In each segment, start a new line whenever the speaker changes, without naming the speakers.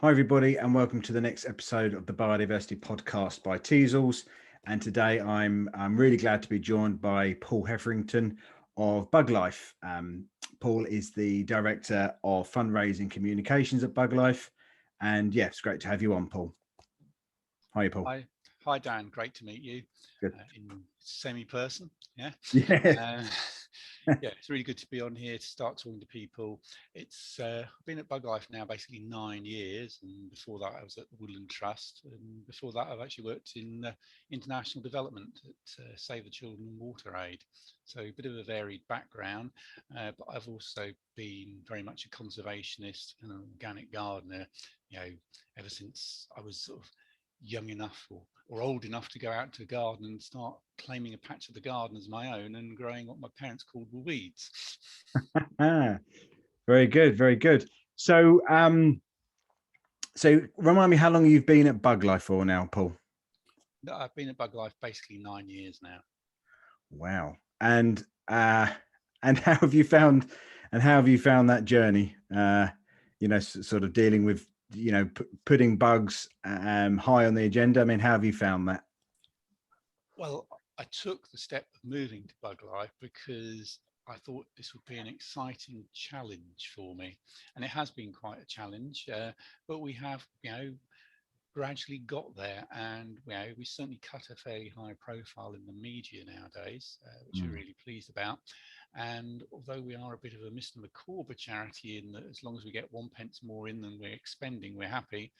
Hi everybody and welcome to the next episode of the Biodiversity podcast by Teasels. And today I'm really glad to be joined by Paul Hetherington of Buglife. Paul is the Director of Fundraising Communications at Buglife. And yeah, it's great to have you on, Paul. Hi, Paul.
Hi Dan, great to meet you.
Good.
In semi-person. Yeah.
Yeah.
Yeah, it's really good to be on here to start talking to people. I've been at Buglife now basically 9 years, and before that I was at the Woodland Trust, and before that I've actually worked in international development at Save the Children and Water Aid. So a bit of a varied background, but I've also been very much a conservationist and an organic gardener, ever since I was sort of young enough or old enough to go out to a garden and start claiming a patch of the garden as my own and growing what my parents called were weeds.
Very good, very good. So remind me how long you've been at Buglife for now, Paul?
I've been at Buglife basically 9 years now.
Wow. And how have you found that journey? Sort of dealing with putting bugs high on the agenda. I mean, how have you found that?
Well, I took the step of moving to Buglife because I thought this would be an exciting challenge for me, and it has been quite a challenge. But we have, gradually got there, and we certainly cut a fairly high profile in the media nowadays, which we're really pleased about. And although we are a bit of a Mr. McCorber charity in that as long as we get 1 pence more in than we're expending, we're happy,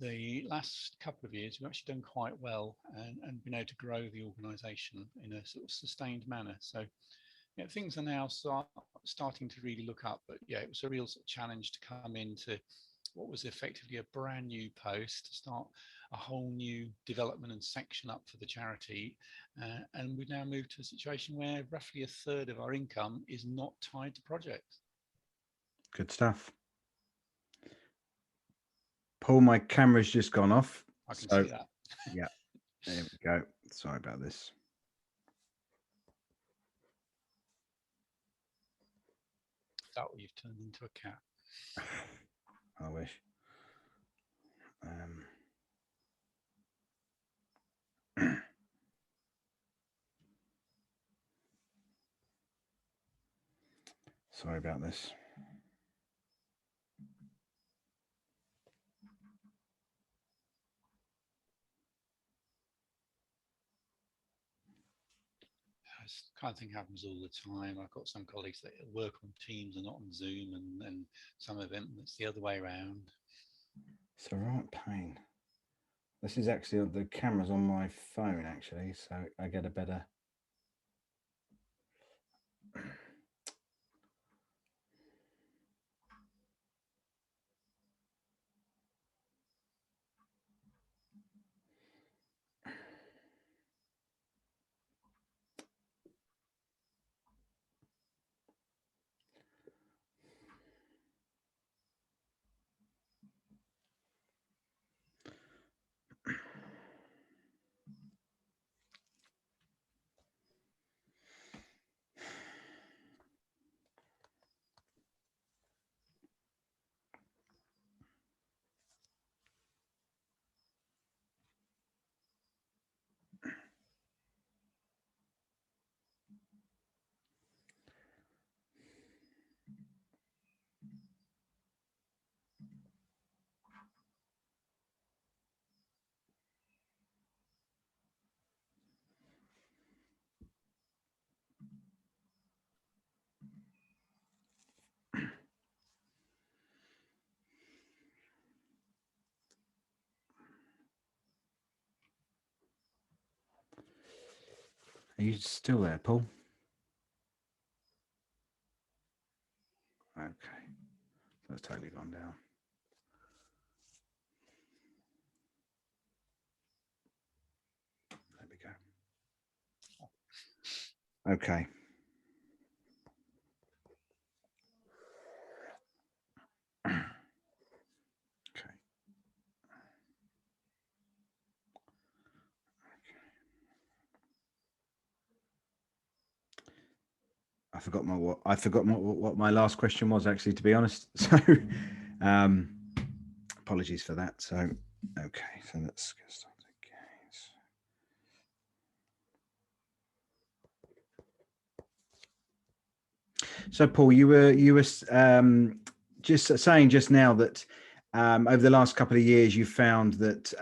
the last couple of years we've actually done quite well and been able to grow the organisation in a sort of sustained manner. So things are now starting to really look up. But yeah, it was a real sort of challenge to come into what was effectively a brand new post, to start a whole new development and section up for the charity. And we've now moved to a situation where roughly a third of our income is not tied to projects.
Good stuff. Paul, my camera's just gone off.
I can see that.
Yeah, there we go. Sorry about this.
Is that what you've turned into a cat?
I wish. Sorry about this.
This kind of thing happens all the time. I've got some colleagues that work on Teams and not on Zoom, and some of them it's the other way around.
It's a right pain. This is actually the camera's on my phone, actually, so I get a better. Are you still there, Paul? Okay, that's totally gone down. There we go. Okay. Okay. I forgot what my last question was, actually, to be honest. So apologies for that. So, okay, so let's get started. So, Paul, you were just saying just now that over the last couple of years, you've found that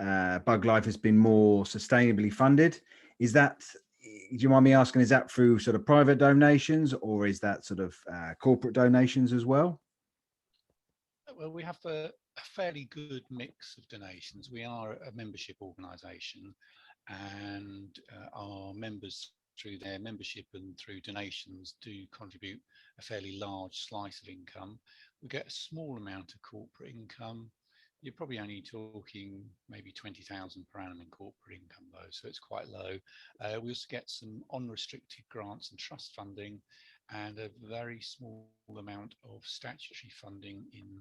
Buglife has been more sustainably funded. Is that, do you mind me asking, is that through sort of private donations, or is that sort of corporate donations as well?
Well, we have a fairly good mix of donations. We are a membership organisation, and our members, through their membership and through donations, do contribute a fairly large slice of income. We get a small amount of corporate income. You're probably only talking maybe 20,000 per annum in corporate income, though, so it's quite low. We also get some unrestricted grants and trust funding, and a very small amount of statutory funding in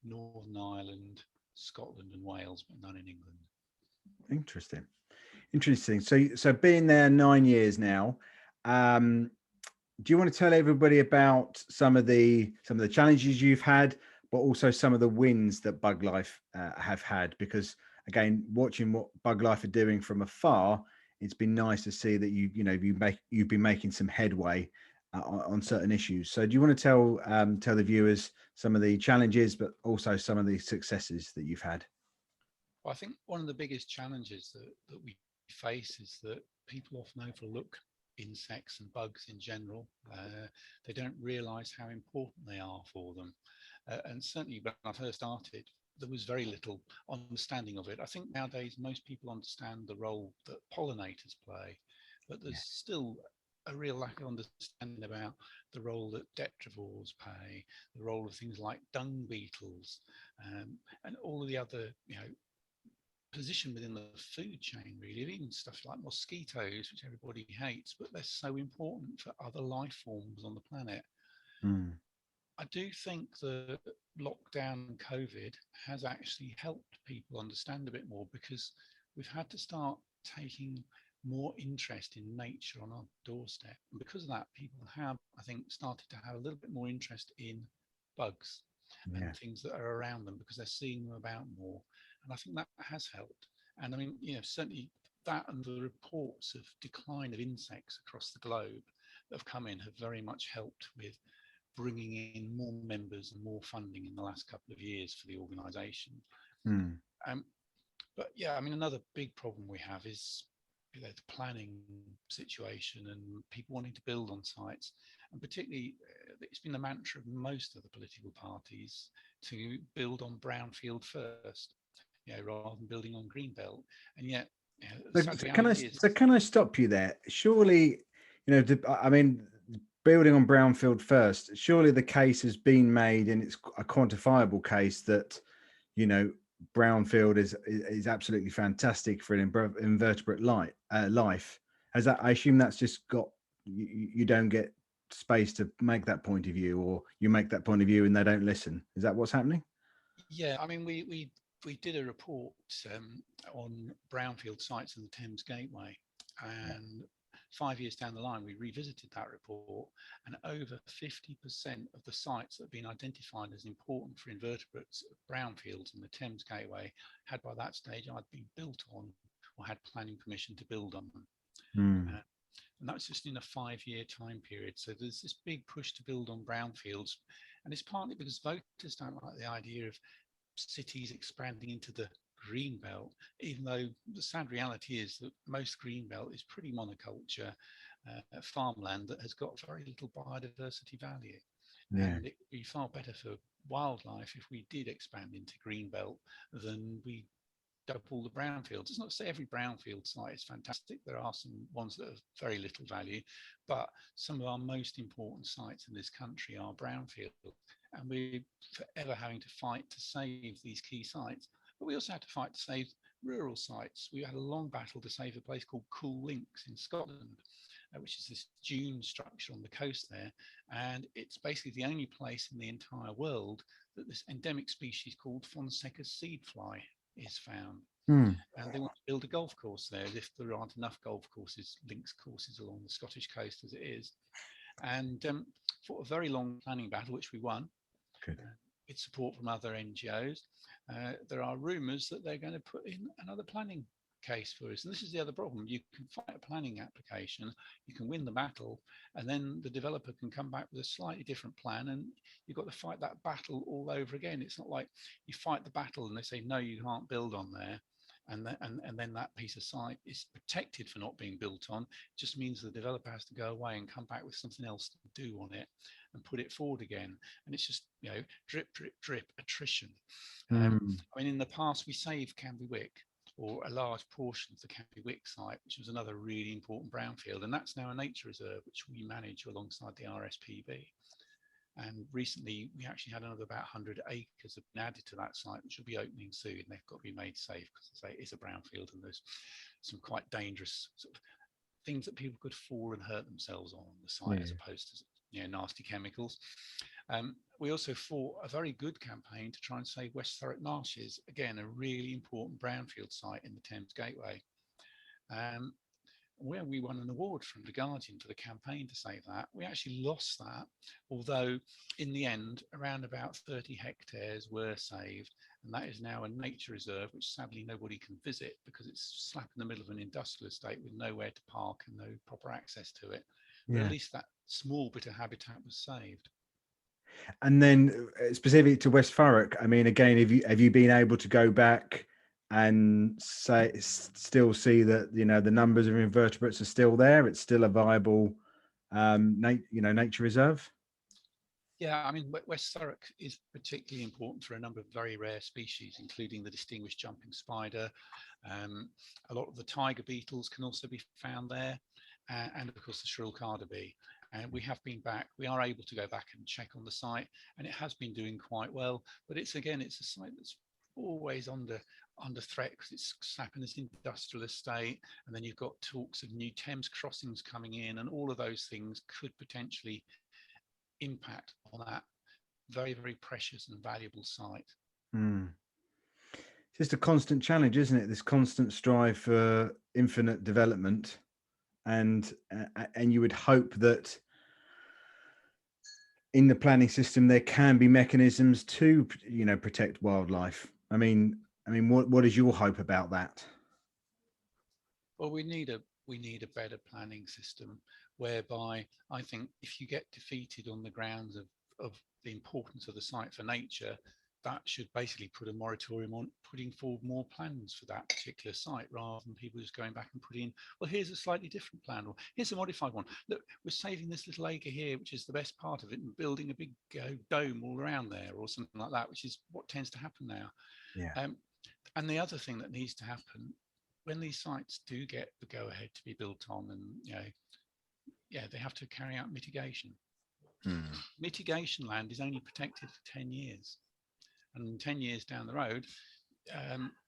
Northern Ireland, Scotland and Wales, but none in England.
Interesting. So being there 9 years now, do you want to tell everybody about some of the challenges you've had, but also some of the wins that Buglife have had? Because again, watching what Buglife are doing from afar, it's been nice to see that you've been making some headway on certain issues. So do you want to tell the viewers some of the challenges, but also some of the successes that you've had?
Well, I think one of the biggest challenges that we face is that people often overlook insects and bugs in general. They don't realise how important they are for them. And certainly when I first started, there was very little understanding of it. I think nowadays most people understand the role that pollinators play, but there's still a real lack of understanding about the role that detrivores play, the role of things like dung beetles, and all of the other, position within the food chain, really, even stuff like mosquitoes, which everybody hates, but they're so important for other life forms on the planet. I do think that lockdown and COVID has actually helped people understand a bit more, because we've had to start taking more interest in nature on our doorstep. And because of that, people have, I think, started to have a little bit more interest in bugs and things that are around them, because they're seeing them about more. And I think that has helped. And I mean, certainly that and the reports of decline of insects across the globe that have come in have very much helped with bringing in more members and more funding in the last couple of years for the organisation. But yeah, I mean, another big problem we have is the planning situation and people wanting to build on sites. And particularly, it's been the mantra of most of the political parties to build on brownfield first, rather than building on greenbelt. And yet,
can I stop you there? Surely, I mean, building on brownfield first, surely the case has been made, and it's a quantifiable case that, brownfield is absolutely fantastic for an invertebrate life. Has that? I assume that's just got you don't get space to make that point of view, or you make that point of view and they don't listen. Is that what's happening?
Yeah, I mean, we did a report on brownfield sites in the Thames Gateway, and 5 years down the line, we revisited that report, and over 50% of the sites that have been identified as important for invertebrates, brownfields in the Thames Gateway, had by that stage either been built on or had planning permission to build on them. And that's just in a 5-year time period. So there's this big push to build on brownfields. And it's partly because voters don't like the idea of cities expanding into the green belt, even though the sad reality is that most green belt is pretty monoculture farmland that has got very little biodiversity value. And it would be far better for wildlife if we did expand into green belt than we double the brownfields. It's not to say every brownfield site is fantastic. There are some ones that have very little value, but some of our most important sites in this country are brownfield, and we're forever having to fight to save these key sites. But we also had to fight to save rural sites. We had a long battle to save a place called Cool Links in Scotland, which is this dune structure on the coast there. And it's basically the only place in the entire world that this endemic species called Fonseca's seed fly is found. And they want to build a golf course there, as if there aren't enough golf courses, links courses along the Scottish coast as it is. And for a very long planning battle, which we won, with support from other NGOs, there are rumours that they're going to put in another planning case for us. And this is the other problem. You can fight a planning application, you can win the battle, and then the developer can come back with a slightly different plan, and you've got to fight that battle all over again. It's not like you fight the battle and they say, no, you can't build on there. And then that piece of site is protected for not being built on. It just means the developer has to go away and come back with something else to do on it and put it forward again. And it's just, drip, drip, drip, attrition. I mean, in the past, we saved Canby Wick, or a large portion of the Canby Wick site, which was another really important brownfield. And that's now a nature reserve, which we manage alongside the RSPB. And recently, we actually had another about 100 acres have been added to that site, which will be opening soon. They've got to be made safe because it's a brownfield and there's some quite dangerous sort of things that people could fall and hurt themselves on the site, as opposed to nasty chemicals. We also fought a very good campaign to try and save West Thurrock Marshes, again, a really important brownfield site in the Thames Gateway. Where we won an award from The Guardian for the campaign to save that. We actually lost that, although in the end, around about 30 hectares were saved. And that is now a nature reserve, which sadly nobody can visit because it's slap in the middle of an industrial estate with nowhere to park and no proper access to it. But at least that small bit of habitat was saved.
And then specific to West Thurrock, I mean, again, have you been able to go back and still see that the numbers of invertebrates are still there? It's still a viable nature reserve.
Yeah, I mean, West Thurrock is particularly important for a number of very rare species, including the distinguished jumping spider. A lot of the tiger beetles can also be found there, and of course the shrill carder bee. And we have been back. We are able to go back and check on the site, and it has been doing quite well. But it's a site that's always under threat because it's slapping this industrial estate, and then you've got talks of new Thames crossings coming in, and all of those things could potentially impact on that very, very precious and valuable site.
It's just a constant challenge, isn't it? This constant strive for infinite development, and you would hope that in the planning system there can be mechanisms to protect wildlife. I mean, what is your hope about that?
Well, we need a better planning system whereby I think if you get defeated on the grounds of the importance of the site for nature, that should basically put a moratorium on putting forward more plans for that particular site, rather than people just going back and putting in, well, here's a slightly different plan, or here's a modified one. Look, we're saving this little acre here, which is the best part of it, and building a big dome all around there, or something like that, which is what tends to happen now. And the other thing that needs to happen when these sites do get the go-ahead to be built on, and they have to carry out mitigation. Mitigation land is only protected for 10 years. And 10 years down the road,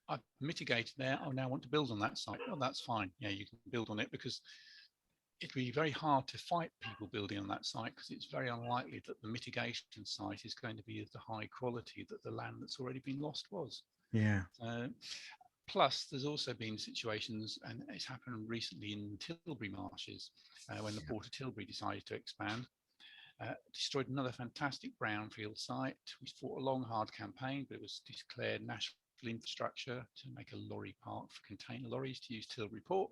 I've mitigated there. I now want to build on that site. Well, that's fine. Yeah, you can build on it, because it'd be very hard to fight people building on that site, because it's very unlikely that the mitigation site is going to be of the high quality that the land that's already been lost was. Plus, there's also been situations, and it's happened recently in Tilbury marshes, when the Port of Tilbury decided to expand. Destroyed another fantastic brownfield site. We fought a long, hard campaign, but it was declared national infrastructure to make a lorry park for container lorries to use Tilbury Port.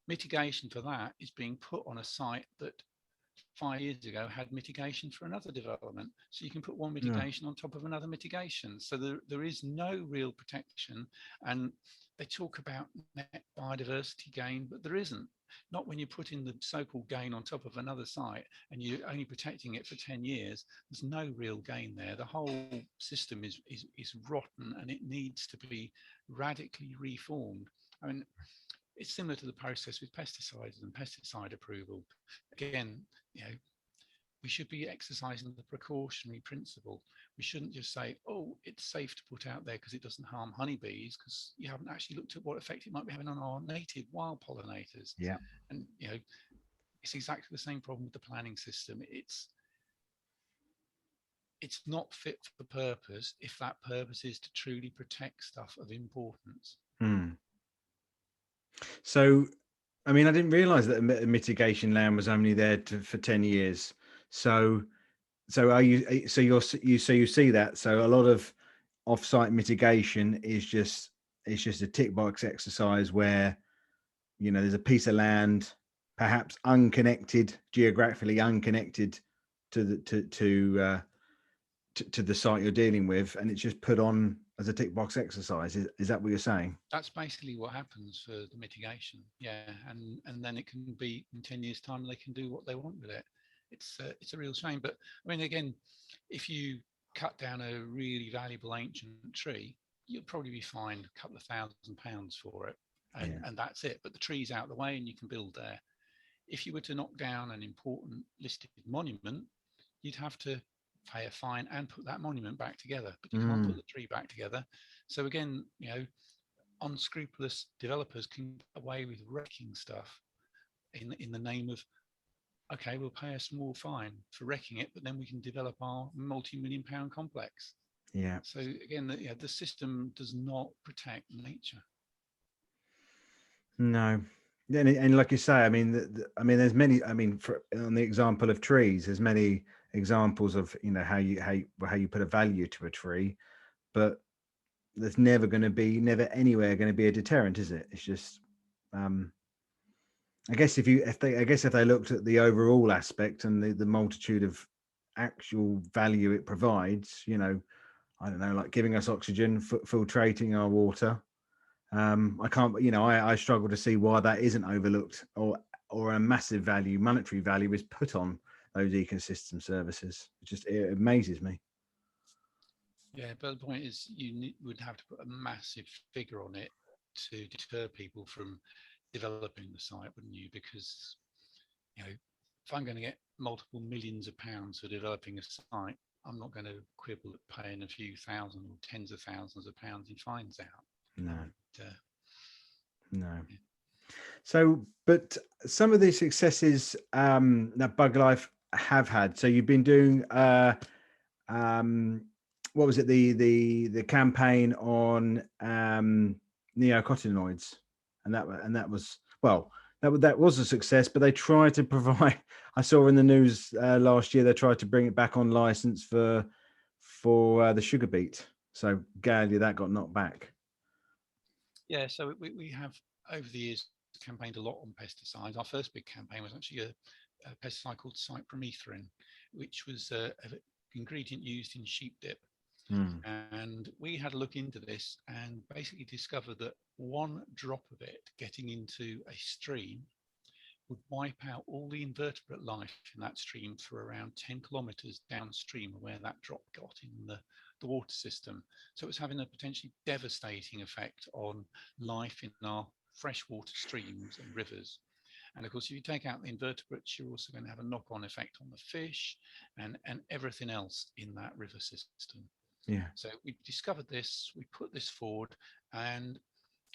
Mitigation for that is being put on a site that 5 years ago had mitigation for another development. So you can put one mitigation on top of another mitigation. So there is no real protection. And they talk about net biodiversity gain, but there isn't. Not when you're putting the so-called gain on top of another site and you're only protecting it for 10 years. There's no real gain there. The whole system is rotten, and it needs to be radically reformed. I mean, it's similar to the process with pesticides and pesticide approval. Again, we should be exercising the precautionary principle. We shouldn't just say, oh, it's safe to put out there because it doesn't harm honeybees, because you haven't actually looked at what effect it might be having on our native wild pollinators. And it's exactly the same problem with the planning system. It's not fit for purpose if that purpose is to truly protect stuff of importance.
So, I mean, I didn't realize that a mitigation land was only there for 10 years. So So are you? So you see that? So a lot of off-site mitigation is just a tick box exercise where there's a piece of land, perhaps unconnected, geographically unconnected to the site you're dealing with, and it's just put on as a tick box exercise. Is that what you're saying?
That's basically what happens for the mitigation. Yeah, and then it can be in 10 years' time they can do what they want with it. It's a real shame. But I mean, again, if you cut down a really valuable ancient tree, you'll probably be fined a couple of £1,000 for it, and that's it. But the tree's out of the way, and you can build there. If you were to knock down an important listed monument, you'd have to pay a fine and put that monument back together, but you can't put the tree back together. So again, unscrupulous developers can get away with wrecking stuff in the name of, okay, we'll pay a small fine for wrecking it, but then we can develop our multi-million-pound complex.
Yeah.
So again, the system does not protect nature.
No. And like you say, I mean, there's many. I mean, on the example of trees, there's many examples of how you put a value to a tree, but there's never anywhere going to be a deterrent, is it? It's just, I guess if they looked at the overall aspect and the multitude of actual value it provides, I don't know, like giving us oxygen, filtrating our water. I can't, I struggle to see why that isn't overlooked, or a massive value, monetary value, is put on those ecosystem services. It amazes me.
Yeah, but the point is, you would have to put a massive figure on it to deter people from developing the site, wouldn't you? Because if I'm going to get multiple millions of pounds for developing a site, I'm not going to quibble at paying a few thousand or tens of thousands of pounds in fines out.
No. No.
Yeah.
So, but some of the successes that Buglife have had. So you've been doing, what was it? The campaign on neonicotinoids, and that was, well, that was a success. But they tried to provide. I saw in the news last year they tried to bring it back on license for the sugar beet. So sadly, that got knocked back.
Yeah, so we have over the years campaigned a lot on pesticides. Our first big campaign was actually a pesticide called cypermethrin, which was an ingredient used in sheep dip. And we had a look into this and basically discovered that one drop of it getting into a stream would wipe out all the invertebrate life in that stream for around 10 kilometers downstream of where that drop got in the water system. So it was having a potentially devastating effect on life in our freshwater streams and rivers. And of course, if you take out the invertebrates, you're also going to have a knock-on effect on the fish and everything else in that river system.
Yeah.
So we discovered this, we put this forward, and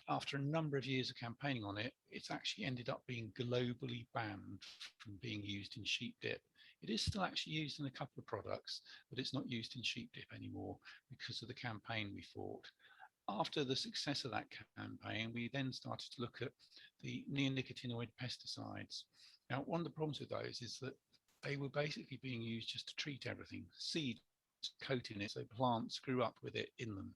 after a number of years of campaigning on it, it's actually ended up being globally banned from being used in sheep dip. It is still actually used in a couple of products, but it's not used in sheep dip anymore because of the campaign we fought. After the success of that campaign, we then started to look at the neonicotinoid pesticides. Now, one of the problems with those is that they were basically being used just to treat everything, seeds coating it so plants grew up with it in them.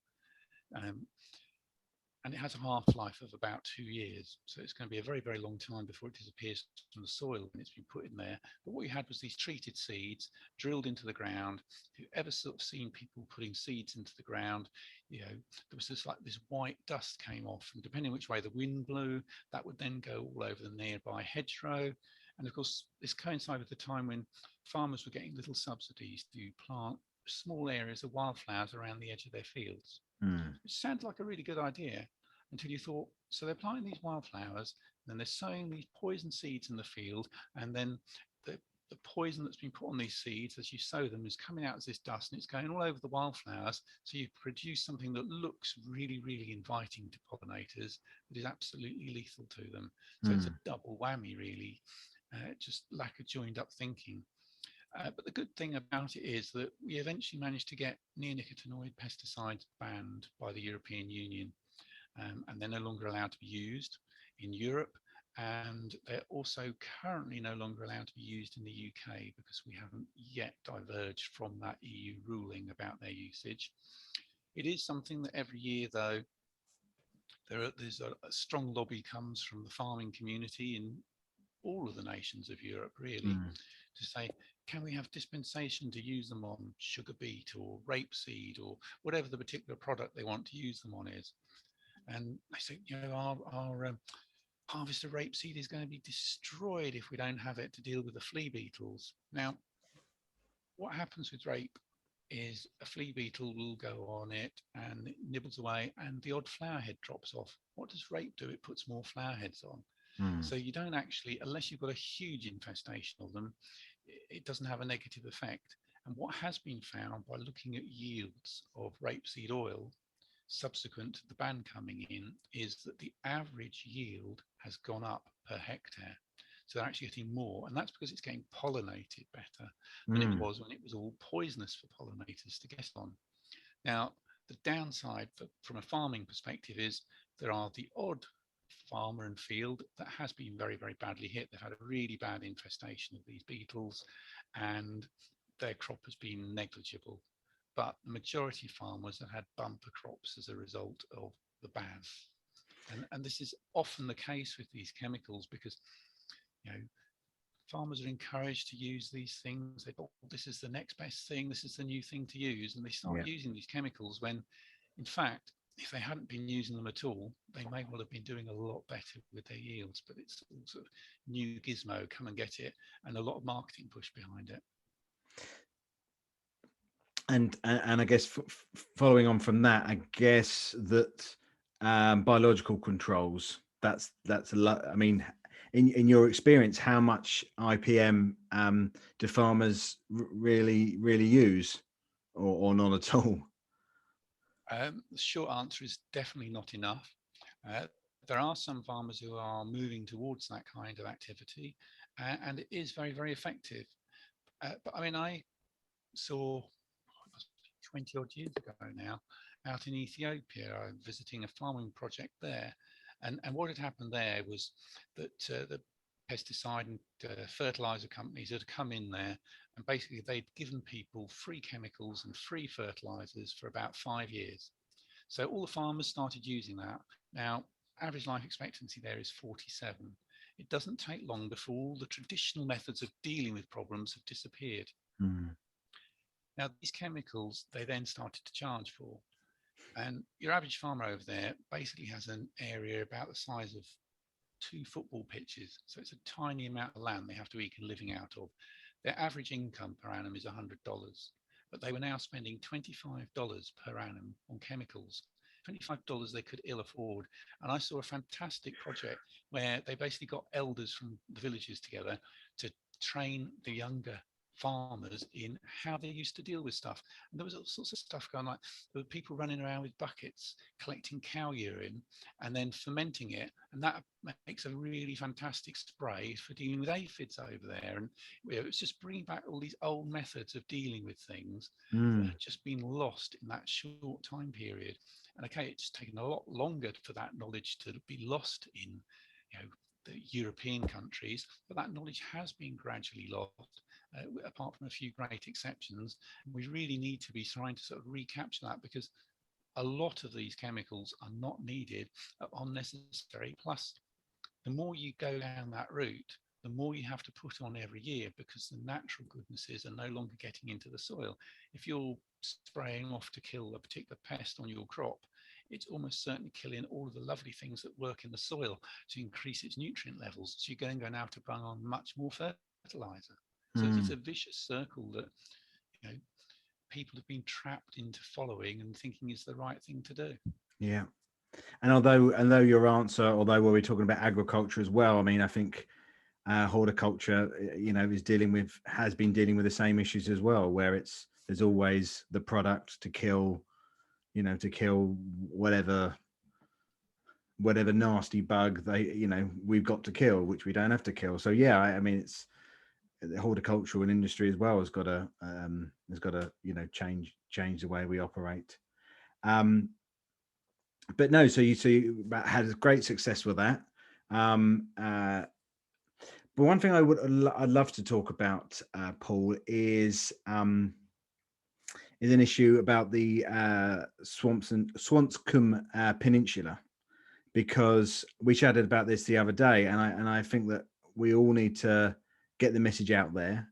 And it has a half-life of about 2 years. So it's going to be a very, very long time before it disappears from the soil when it's been put in there. But what we had was these treated seeds drilled into the ground. If you've ever sort of seen people putting seeds into the ground, there was this white dust came off, and depending which way the wind blew, that would then go all over the nearby hedgerow. And of course, this coincided with the time when farmers were getting little subsidies to plant small areas of wildflowers around the edge of their fields. Which sounds like a really good idea until you thought, so they're planting these wildflowers, and then they're sowing these poison seeds in the field, and then the poison that's been put on these seeds as you sow them is coming out as this dust, and it's going all over the wildflowers. So you produce something that looks really, really inviting to pollinators, but is absolutely lethal to them. So it's a double whammy, really. Just lack of joined up thinking. But the good thing about it is that we eventually managed to get neonicotinoid pesticides banned by the European Union, and they're no longer allowed to be used in Europe. and they're also currently no longer allowed to be used in the UK because we haven't yet diverged from that EU ruling about their usage. It is something that every year, though, there's a strong lobby comes from the farming community in all of the nations of Europe, really,
Mm.
to say, can we have dispensation to use them on sugar beet or rapeseed or whatever the particular product they want to use them on is? And they say, our harvest of rapeseed is going to be destroyed if we don't have it to deal with the flea beetles. Now, what happens with rape is a flea beetle will go on it and it nibbles away and the odd flower head drops off. What does rape do? It puts more flower heads on.
Mm.
So you don't actually, unless you've got a huge infestation of them, it doesn't have a negative effect. And what has been found by looking at yields of rapeseed oil subsequent to the ban coming in is that the average yield has gone up per hectare. So they're actually getting more, and that's because it's getting pollinated better than it
Mm.
was when it was all poisonous for pollinators to get on. Now, the downside from a farming perspective is there are the odd farmer and field that has been very, very badly hit. They've had a really bad infestation of these beetles and their crop has been negligible. But the majority of farmers have had bumper crops as a result of the ban. And this is often the case with these chemicals because, you know, farmers are encouraged to use these things. They thought, this is the next best thing, this is the new thing to use. And they start
Yeah.
using these chemicals when, in fact, if they hadn't been using them at all, they may well have been doing a lot better with their yields. But it's all sort of new gizmo, come and get it, and a lot of marketing push behind it.
And I guess following on from that, I guess that biological controls. That's a lot. I mean, in your experience, how much IPM do farmers really use, or not at all?
The short answer is definitely not enough. Uh, there are some farmers who are moving towards that kind of activity, and it is very, very effective. But I mean, I saw 20 odd years ago now out in Ethiopia. I was visiting a farming project there. And what had happened there was that the pesticide and fertilizer companies had come in there and basically they'd given people free chemicals and free fertilizers for about 5 years. So all the farmers started using that. Now, average life expectancy there is 47. It doesn't take long before all the traditional methods of dealing with problems have disappeared.
Mm.
Now, these chemicals, they then started to charge for. And your average farmer over there basically has an area about the size of 2 football pitches. So it's a tiny amount of land they have to eke a living out of. Their average income per annum is $100, but they were now spending $25 per annum on chemicals. $25 they could ill afford. And I saw a fantastic project where they basically got elders from the villages together to train the younger farmers in how they used to deal with stuff. And there was all sorts of stuff going, like there were people running around with buckets collecting cow urine and then fermenting it, and that makes a really fantastic spray for dealing with aphids over there. And it's just bringing back all these old methods of dealing with things that
Mm.
had just been lost in that short time period. And okay, it's taken a lot longer for that knowledge to be lost in, the European countries, but that knowledge has been gradually lost. Apart from a few great exceptions, we really need to be trying to sort of recapture that because a lot of these chemicals are not needed, are unnecessary. Plus, the more you go down that route, the more you have to put on every year because the natural goodnesses are no longer getting into the soil. If you're spraying off to kill a particular pest on your crop, it's almost certainly killing all of the lovely things that work in the soil to increase its nutrient levels. So you're going to have to bring on much more fertilizer. So it's
Mm.
a vicious circle that people have been trapped into following and thinking is the right thing to do.
Yeah. And although your answer, although we're talking about agriculture as well, I mean, I think horticulture, has been dealing with the same issues as well, where there's always the product to kill, to kill whatever nasty bug we've got to kill, which we don't have to kill. So yeah, I mean, it's the horticultural industry as well has got to change the way we operate. But no, so you had great success with that. But one thing I'd love to talk about, Paul, is an issue about the Swansea Peninsula, because we chatted about this the other day, and I think that we all need to get the message out there.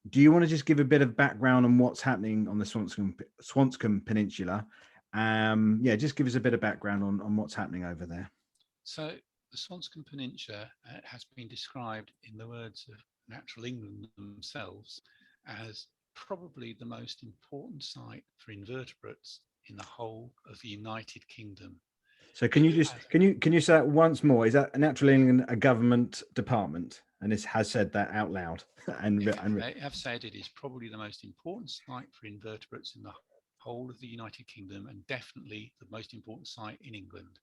Do you want to just give a bit of background on what's happening on the Swansea Peninsula? Just give us a bit of background on what's happening over there.
So the Swansea Peninsula has been described, in the words of Natural England themselves, as probably the most important site for invertebrates in the whole of the United Kingdom.
So can you say that once more? Is that Natural England a government department, and this has said that out loud?
They have said it is probably the most important site for invertebrates in the whole of the United Kingdom, and definitely the most important site in England.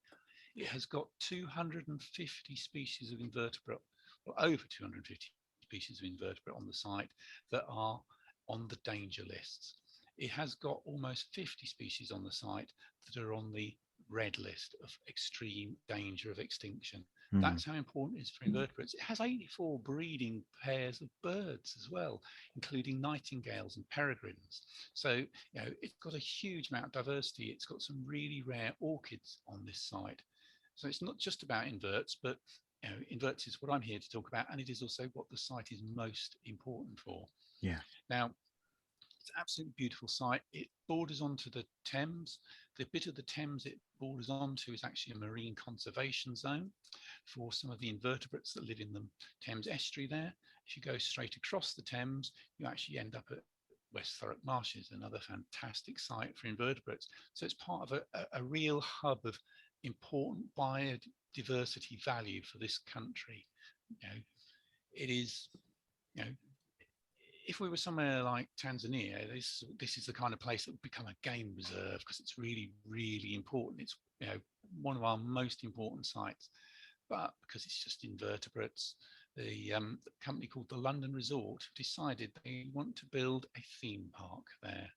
It has got 250 species of invertebrate, or over 250 species of invertebrate on the site that are on the danger lists. It has got almost 50 species on the site that are on the red list of extreme danger of extinction. That's how important it is for invertebrates. It has 84 breeding pairs of birds as well, including nightingales and peregrines. So, it's got a huge amount of diversity. It's got some really rare orchids on this site. So it's not just about inverts, but inverts is what I'm here to talk about, and it is also what the site is most important for.
Yeah.
Now, it's an absolutely beautiful site. It borders onto the Thames. The bit of the Thames it borders onto is actually a marine conservation zone for some of the invertebrates that live in the Thames estuary there. If you go straight across the Thames, you actually end up at West Thurrock Marshes, another fantastic site for invertebrates. So it's part of a real hub of important biodiversity value for this country. It is, if we were somewhere like Tanzania, this is the kind of place that would become a game reserve, because it's really, really important. It's one of our most important sites. But because it's just invertebrates, the company called the London Resort decided they want to build a theme park there.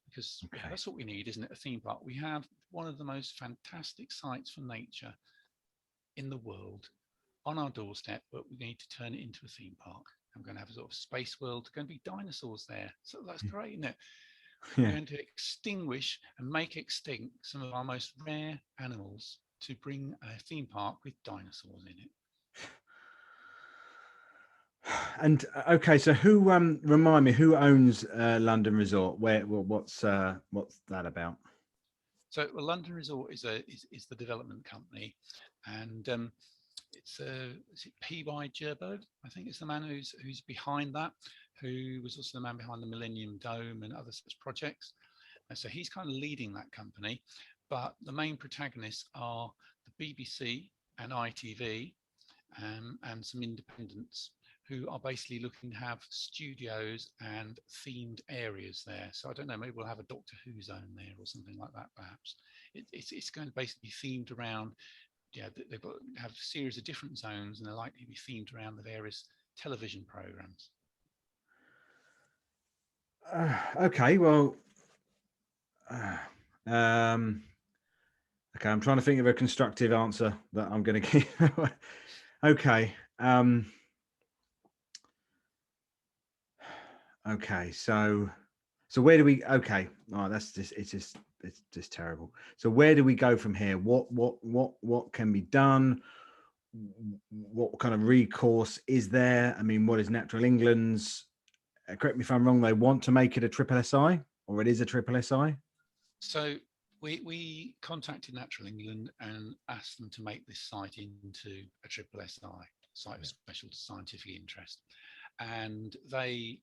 Because that's what we need, isn't it? A theme park. We have one of the most fantastic sites for nature in the world on our doorstep, but we need to turn it into a theme park. I'm going to have a sort of space world. There's going to be dinosaurs there. So that's great, isn't it? We're going to extinguish and make extinct some of our most rare animals to bring a theme park with dinosaurs in it.
And okay, so who remind me, who owns London Resort? What's that about?
So London Resort is the development company, and is it P.Y. Gerberg? I think it's the man who's behind that, who was also the man behind the Millennium Dome and other such projects. And so he's kind of leading that company, but the main protagonists are the BBC and ITV, and some independents who are basically looking to have studios and themed areas there. So I don't know, maybe we'll have a Doctor Who zone there or something like that, perhaps. It's going to basically be themed around, they've got to have a series of different zones, and they're likely to be themed around the various television programs.
Okay, well, okay, I'm trying to think of a constructive answer that I'm going to give. Okay. Okay, so where do we? Okay, oh, that's just it's just terrible. So where do we go from here? What can be done? What kind of recourse is there? I mean, what is Natural England's? Correct me if I'm wrong. They want to make it a triple SI, or it is a triple SI.
So we contacted Natural England and asked them to make this site into a triple SI, site of special scientific interest, and they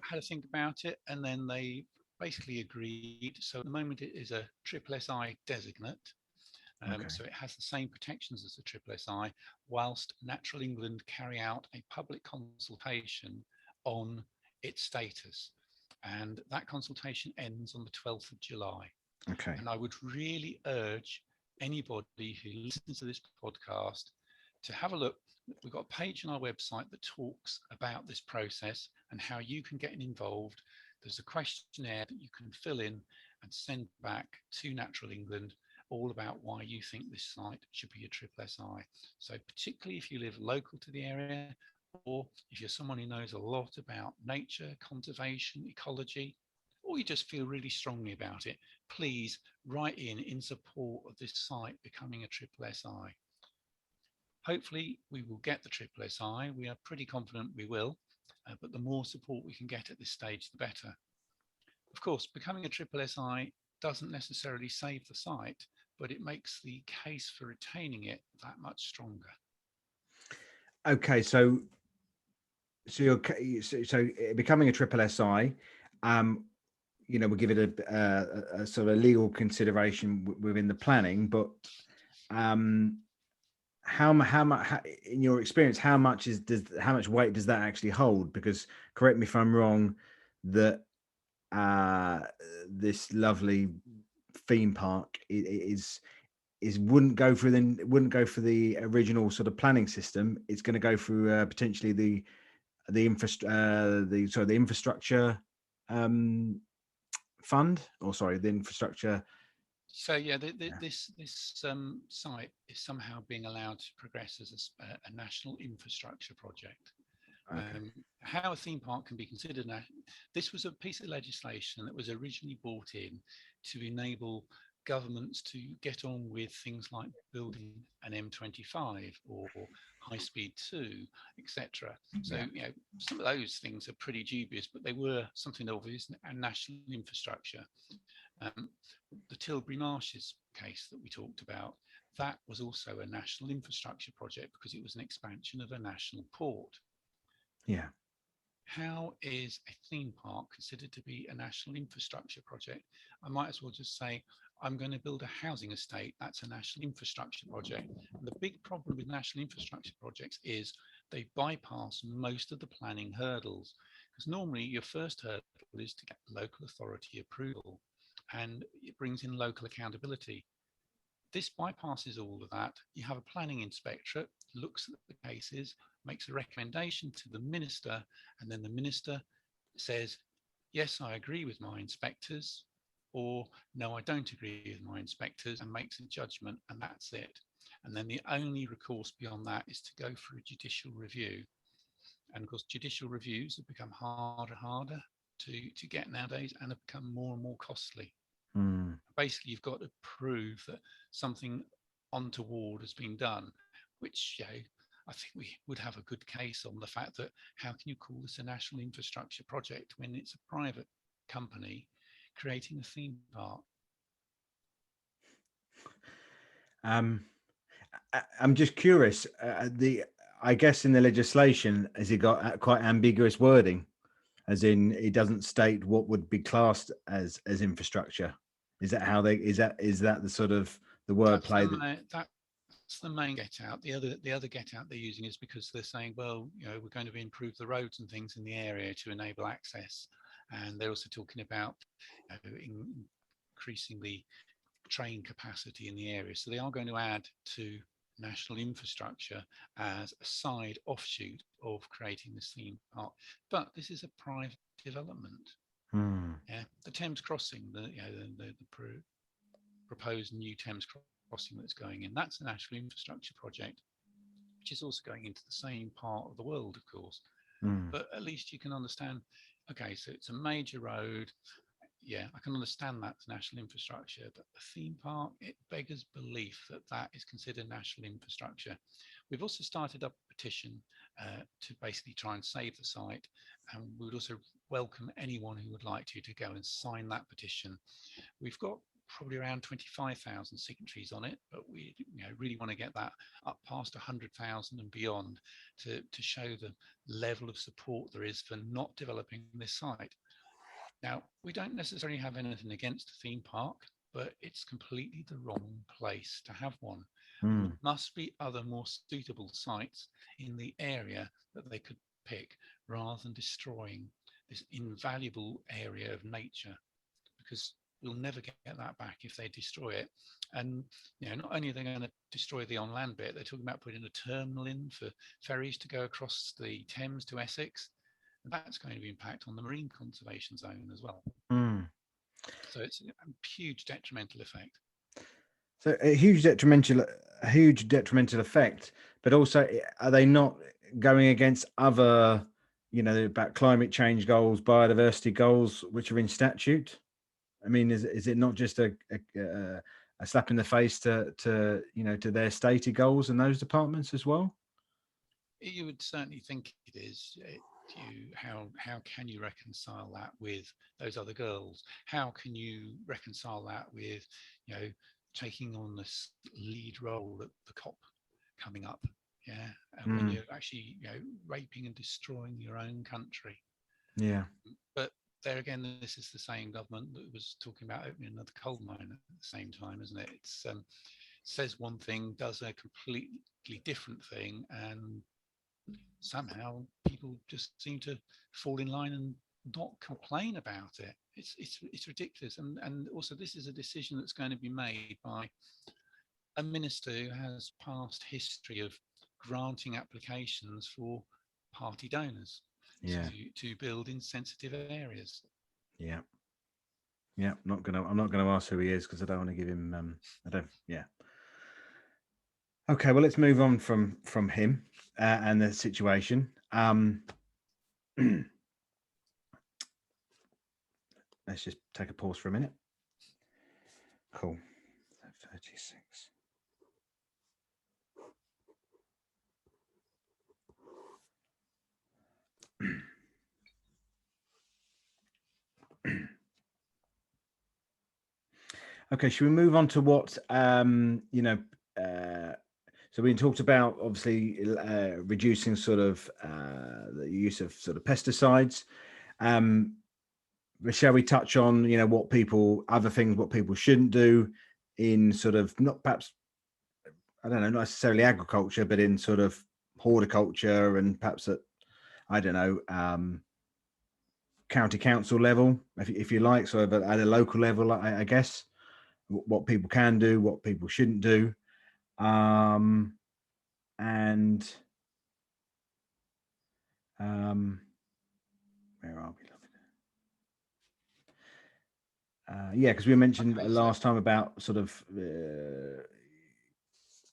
had a think about it, and then they basically agreed. So at the moment it is a triple SI designate. So it has the same protections as the triple SI, whilst Natural England carry out a public consultation on its status. And that consultation ends on the 12th of July.
Okay.
And I would really urge anybody who listens to this podcast to have a look. We've got a page on our website that talks about this process and how you can get involved. There's a questionnaire that you can fill in and send back to Natural England, all about why you think this site should be a triple SI. So particularly if you live local to the area, or if you're someone who knows a lot about nature, conservation, ecology, or you just feel really strongly about it, please write in support of this site becoming a triple SI. Hopefully we will get the triple SI. We are pretty confident we will, but the more support we can get at this stage, the better. Of course, becoming a triple SI doesn't necessarily save the site, but it makes the case for retaining it that much stronger.
Okay, so becoming a triple SI, we'll give it a sort of legal consideration within the planning, but how much, in your experience, how much weight does that actually hold? Because correct me if I'm wrong, that this lovely theme park is wouldn't go for the original sort of planning system. It's going to go through potentially the infrastructure fund, or sorry, the infrastructure.
So yeah, this site is somehow being allowed to progress as a national infrastructure project.
Okay.
How a theme park can be considered this was a piece of legislation that was originally brought in to enable governments to get on with things like building an M25 or high speed 2, etc. So some of those things are pretty dubious, but they were something of a national infrastructure. The Tilbury Marshes case that we talked about, that was also a national infrastructure project because it was an expansion of a national port.
Yeah.
How is a theme park considered to be a national infrastructure project? I might as well just say, I'm going to build a housing estate. That's a national infrastructure project. And the big problem with national infrastructure projects is they bypass most of the planning hurdles. Because normally your first hurdle is to get local authority approval, and it brings in local accountability. This bypasses all of that. You have a planning inspectorate, looks at the cases, makes a recommendation to the minister, and then the minister says, yes, I agree with my inspectors, or no, I don't agree with my inspectors, and makes a judgment, and that's it. And then the only recourse beyond that is to go for a judicial review. And of course, judicial reviews have become harder and harder to get nowadays, and have become more and more costly. Basically, you've got to prove that something untoward has been done, which I think we would have a good case on the fact that how can you call this a national infrastructure project when it's a private company creating a theme park?
I'm just curious. I guess in the legislation, has it got quite ambiguous wording, as in it doesn't state what would be classed as infrastructure? Is that how is that the sort of the wordplay?
That's the main get out. The other get out they're using is because they're saying, well, we're going to improve the roads and things in the area to enable access, and they're also talking about increasing the train capacity in the area. So they are going to add to national infrastructure as a side offshoot of creating this theme park. But this is a private development. Yeah, the Thames Crossing, the proposed new Thames Crossing that's going in, that's a national infrastructure project, which is also going into the same part of the world, of course. But at least you can understand, okay, so it's a major road. Yeah, I can understand that's national infrastructure, but the theme park, it beggars belief that that is considered national infrastructure. We've also started up a petition to basically try and save the site, and we would also welcome anyone who would like to go and sign that petition. We've got probably around 25,000 signatories on it, but we really want to get that up past 100,000 and beyond to show the level of support there is for not developing this site. Now, we don't necessarily have anything against a theme park, but it's completely the wrong place to have one. There must be other more suitable sites in the area that they could pick, rather than destroying this invaluable area of nature, because we'll never get that back if they destroy it. And not only are they going to destroy the on land bit, they're talking about putting a terminal in for ferries to go across the Thames to Essex. That's going to impact on the marine conservation zone as well. So it's a huge detrimental effect.
So a huge detrimental effect, but also are they not going against other, about climate change goals, biodiversity goals, which are in statute? I mean, is it not just a slap in the face to to their stated goals in those departments as well?
You would certainly think it is. How can you reconcile that with those other goals? How can you reconcile that with, taking on this lead role at the COP coming up? Yeah, and when you're actually, raping and destroying your own country.
Yeah.
But there again, this is the same government that was talking about opening another coal mine at the same time, isn't it? It's says one thing, does a completely different thing, and somehow people just seem to fall in line and not complain about it. It's ridiculous, and also this is a decision that's going to be made by a minister who has past history of granting applications for party donors to build in sensitive areas.
Yeah. I'm not gonna ask who he is because I don't want to give him Okay, well, let's move on from him and the situation. Let's just take a pause for a minute. Cool. 36. Okay, should we move on to what so we talked about obviously reducing sort of the use of sort of pesticides. But shall we touch on what people shouldn't do in sort of, not perhaps, I don't know, not necessarily agriculture, but in sort of horticulture and perhaps at, I don't know, county council level, if you like, sort of at a local level, I guess, what people can do, what people shouldn't do. And where are we? Yeah, because we mentioned last time about sort of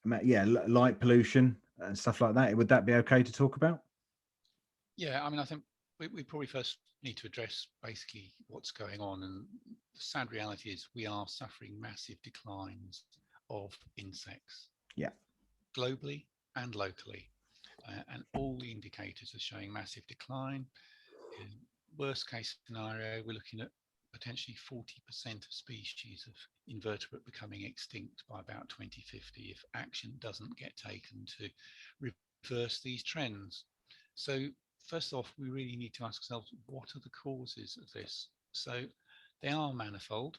light pollution and stuff like that. Would that be okay to talk about?
Yeah, I mean, I think we probably first need to address basically what's going on, and the sad reality is we are suffering massive declines of insects.
Yeah,
globally and locally, and all the indicators are showing massive decline. In worst case scenario, we're looking at potentially 40% of species of invertebrate becoming extinct by about 2050 if action doesn't get taken to reverse these trends. So first off, we really need to ask ourselves, what are the causes of this? So they are manifold.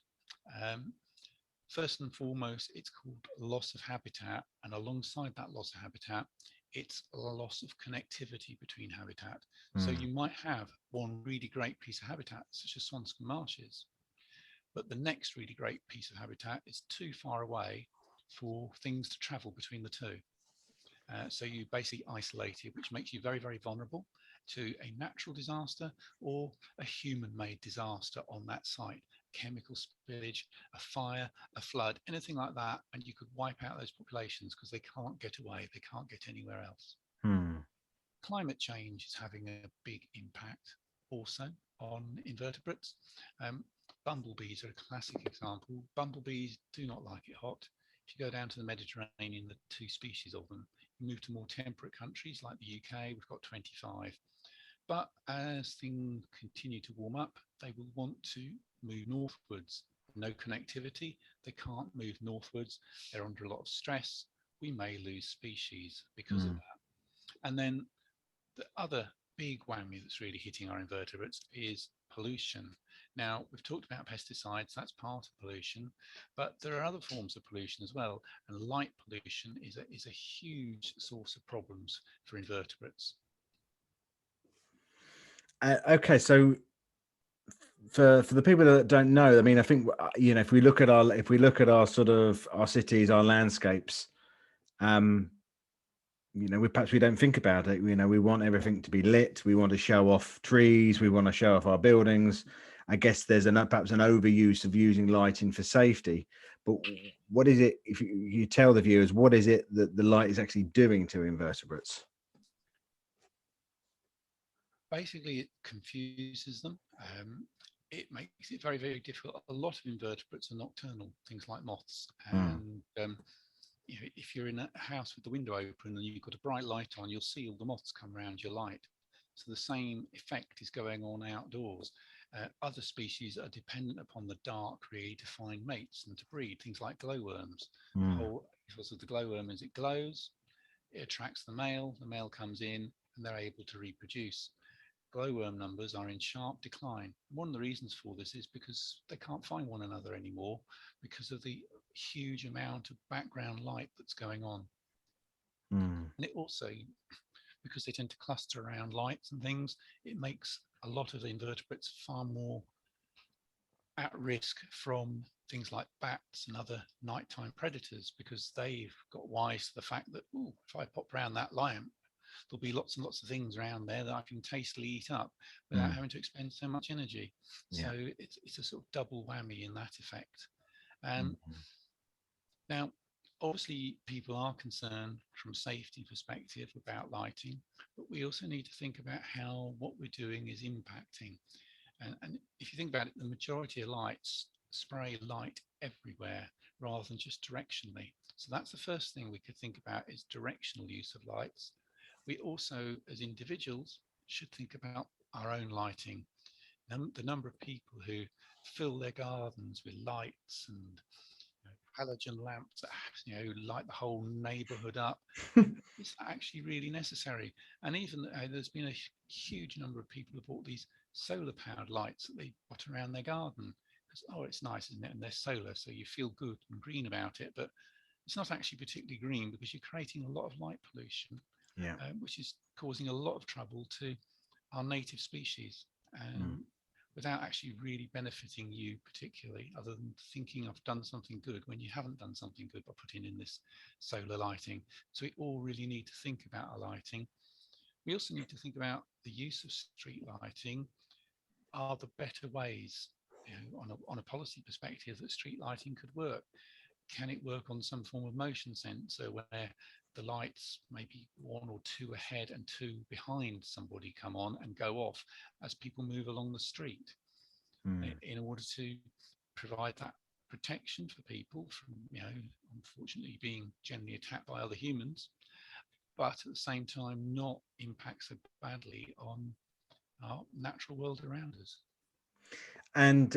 First and foremost, it's called loss of habitat, and alongside that loss of habitat, it's a loss of connectivity between habitat. So you might have one really great piece of habitat, such as Swansea marshes, but the next really great piece of habitat is too far away for things to travel between the two. So you basically isolate it, which makes you very, very vulnerable to a natural disaster or a human-made disaster on that site. Chemical spillage, a fire, a flood, anything like that, and you could wipe out those populations because they can't get away, they can't get anywhere else. Climate change is having a big impact also on invertebrates. Bumblebees are a classic example. Bumblebees do not like it hot. If you go down to the Mediterranean, the two species of them, you move to more temperate countries like the UK, we've got 25. But as things continue to warm up, they will want to move northwards. No connectivity, they can't move northwards. They're under a lot of stress. We may lose species because of that. And then the other big whammy that's really hitting our invertebrates is pollution. Now, we've talked about pesticides, that's part of pollution, but there are other forms of pollution as well. And light pollution is a huge source of problems for invertebrates.
Okay, so for the people that don't know, I mean, I think if we look at our sort of our cities, our landscapes, we don't think about it. We want everything to be lit. We want to show off trees. We want to show off our buildings. I guess there's perhaps an overuse of using lighting for safety. But what is it, if you tell the viewers, what is it that the light is actually doing to invertebrates?
Basically, it confuses them. It makes it very, very difficult. A lot of invertebrates are nocturnal, things like moths.
Mm.
And if you're in a house with the window open and you've got a bright light on, you'll see all the moths come around your light. So the same effect is going on outdoors. Other species are dependent upon the dark really to find mates and to breed, things like glowworms. The
Mm.
whole ethos of the glowworm is it glows, it attracts the male comes in, and they're able to reproduce. Glowworm numbers are in sharp decline. One of the reasons for this is because they can't find one another anymore because of the huge amount of background light that's going on.
Mm.
And it also, because they tend to cluster around lights and things, it makes a lot of the invertebrates far more at risk from things like bats and other nighttime predators, because they've got wise to the fact that, oh, if I pop around that lamp, there'll be lots and lots of things around there that I can tastily eat up without
Mm.
having to expend so much energy.
Yeah.
So it's a sort of double whammy in that effect. Um,
Mm.
Now, obviously, people are concerned from a safety perspective about lighting, but we also need to think about how what we're doing is impacting. And if you think about it, the majority of lights spray light everywhere rather than just directionally. So that's the first thing we could think about is directional use of lights. We also, as individuals, should think about our own lighting. The number of people who fill their gardens with lights and halogen lamps that light the whole neighborhood up. Is that actually really necessary? And even there's been a huge number of people who bought these solar powered lights that they put around their garden because, oh, it's nice, isn't it? And they're solar, so you feel good and green about it. But it's not actually particularly green because you're creating a lot of light pollution,
Yeah.
which is causing a lot of trouble to our native species.
Mm.
Without actually really benefiting you particularly, other than thinking I've done something good when you haven't done something good by putting in this solar lighting. So we all really need to think about our lighting. We also need to think about the use of street lighting. Are there better ways, on a policy perspective, that street lighting could work? Can it work on some form of motion sensor where the lights maybe one or two ahead and two behind somebody come on and go off as people move along the street
Mm.
in order to provide that protection for people from, unfortunately being generally attacked by other humans, but at the same time not impact so badly on our natural world around us.
And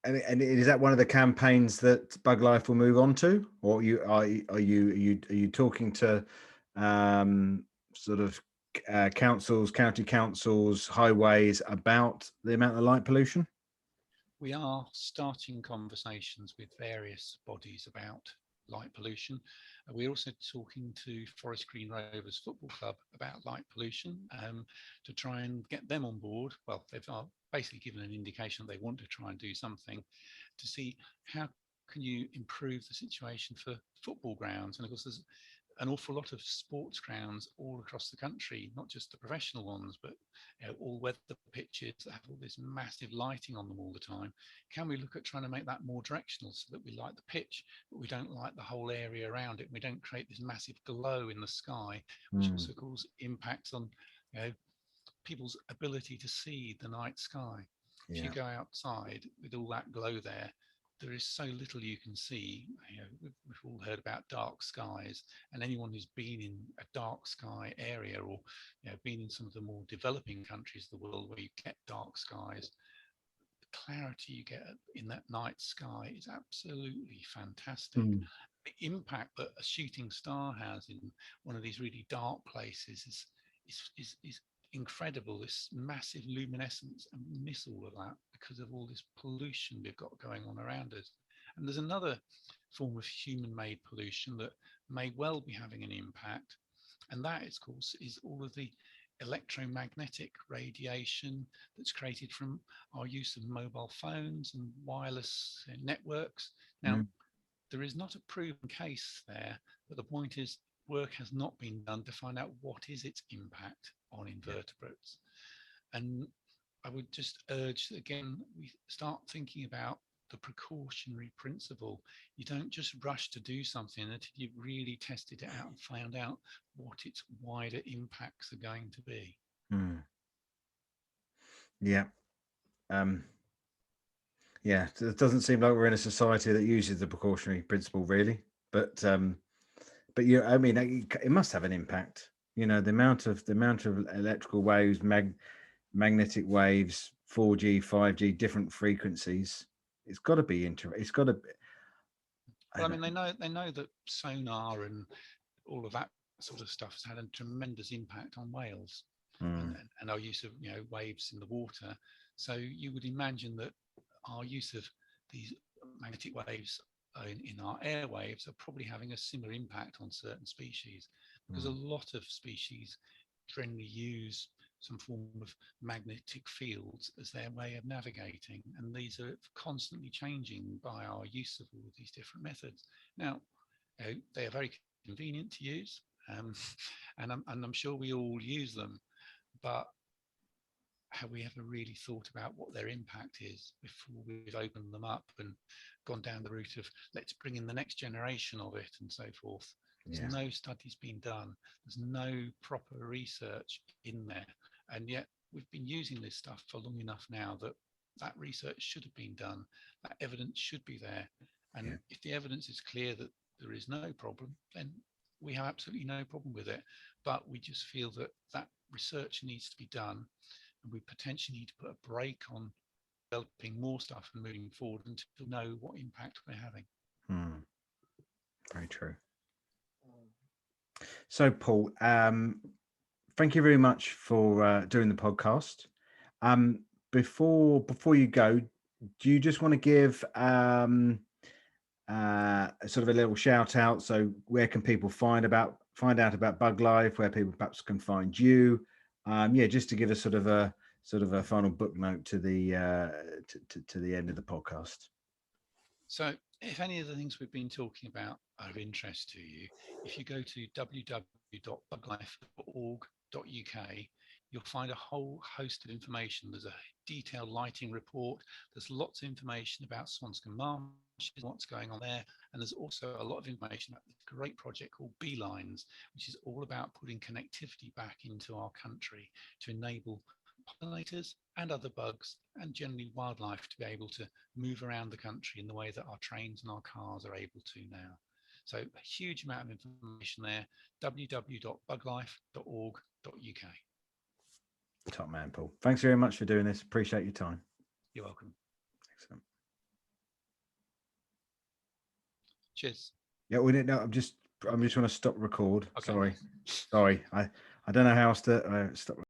and is that one of the campaigns that Buglife will move on to, or are you talking to sort of councils, county councils, highways about the amount of light pollution?
We are starting conversations with various bodies about light pollution. We're also talking to Forest Green Rovers Football Club about light pollution to try and get them on board. Well, they've basically given an indication that they want to try and do something to see how can you improve the situation for football grounds. And of course, there's an awful lot of sports grounds all across the country, not just the professional ones, but all weather pitches that have all this massive lighting on them all the time. Can we look at trying to make that more directional so that we light the pitch, but we don't light the whole area around it? And we don't create this massive glow in the sky, which also causes impacts on people's ability to see the night sky. If you
Yeah.
go outside with all that glow there is so little you can see. We've all heard about dark skies, and anyone who's been in a dark sky area or been in some of the more developing countries of the world where you get dark skies, the clarity you get in that night sky is absolutely fantastic.
Mm.
The impact that a shooting star has in one of these really dark places is incredible. This massive luminescence, and we miss all of that because of all this pollution we've got going on around us. And there's another form of human-made pollution that may well be having an impact, and that, of course, is all of the electromagnetic radiation that's created from our use of mobile phones and wireless networks. Now,
Mm.
there is not a proven case there, but the point is work has not been done to find out what is its impact on invertebrates. And I would just urge that, again, we start thinking about the precautionary principle. You don't just rush to do something until you've really tested it out and found out what its wider impacts are going to be.
Yeah. Yeah, it doesn't seem like we're in a society that uses the precautionary principle really, but yeah, I mean, it must have an impact. You know, the amount of electrical waves, magnetic waves, 4G, 5G, different frequencies. It's got to be It's got to.
Well, I mean, they know that sonar and all of that sort of stuff has had a tremendous impact on whales and our use of waves in the water. So you would imagine that our use of these magnetic waves in our airwaves are probably having a similar impact on certain species, because a lot of species generally use some form of magnetic fields as their way of navigating, and these are constantly changing by our use of all these different methods. Now, they are very convenient to use, and I'm sure we all use them, but have we ever really thought about what their impact is before we've opened them up and gone down the route of let's bring in the next generation of it and so forth? There's no studies being done. There's no proper research in there. And yet we've been using this stuff for long enough now that that research should have been done. That evidence should be there. And if the evidence is clear that there is no problem, then we have absolutely no problem with it. But we just feel that that research needs to be done, and we potentially need to put a brake on developing more stuff and moving forward until we know what impact we're having.
Very true. So, Paul, thank you very much for doing the podcast. Before you go, do you just want to give sort of a little shout out? So, where can people find out about Buglife? Where people perhaps can find you? Just to give us sort of a final book note to the to the end of the podcast.
So, if any of the things we've been talking about are of interest to you, if you go to www.buglife.org.uk, you'll find a whole host of information. There's a detailed lighting report. There's lots of information about Swansea Marshes, what's going on there. And there's also a lot of information about this great project called Beelines, which is all about putting connectivity back into our country to enable pollinators and other bugs and generally wildlife to be able to move around the country in the way that our trains and our cars are able to now. So a huge amount of information there, www.buglife.org.uk.
Top man, Paul. Thanks very much for doing this. Appreciate your time.
You're welcome.
Excellent.
Cheers.
Yeah, we didn't know. I'm just going to stop record.
Okay.
Sorry. I don't know how else to stop.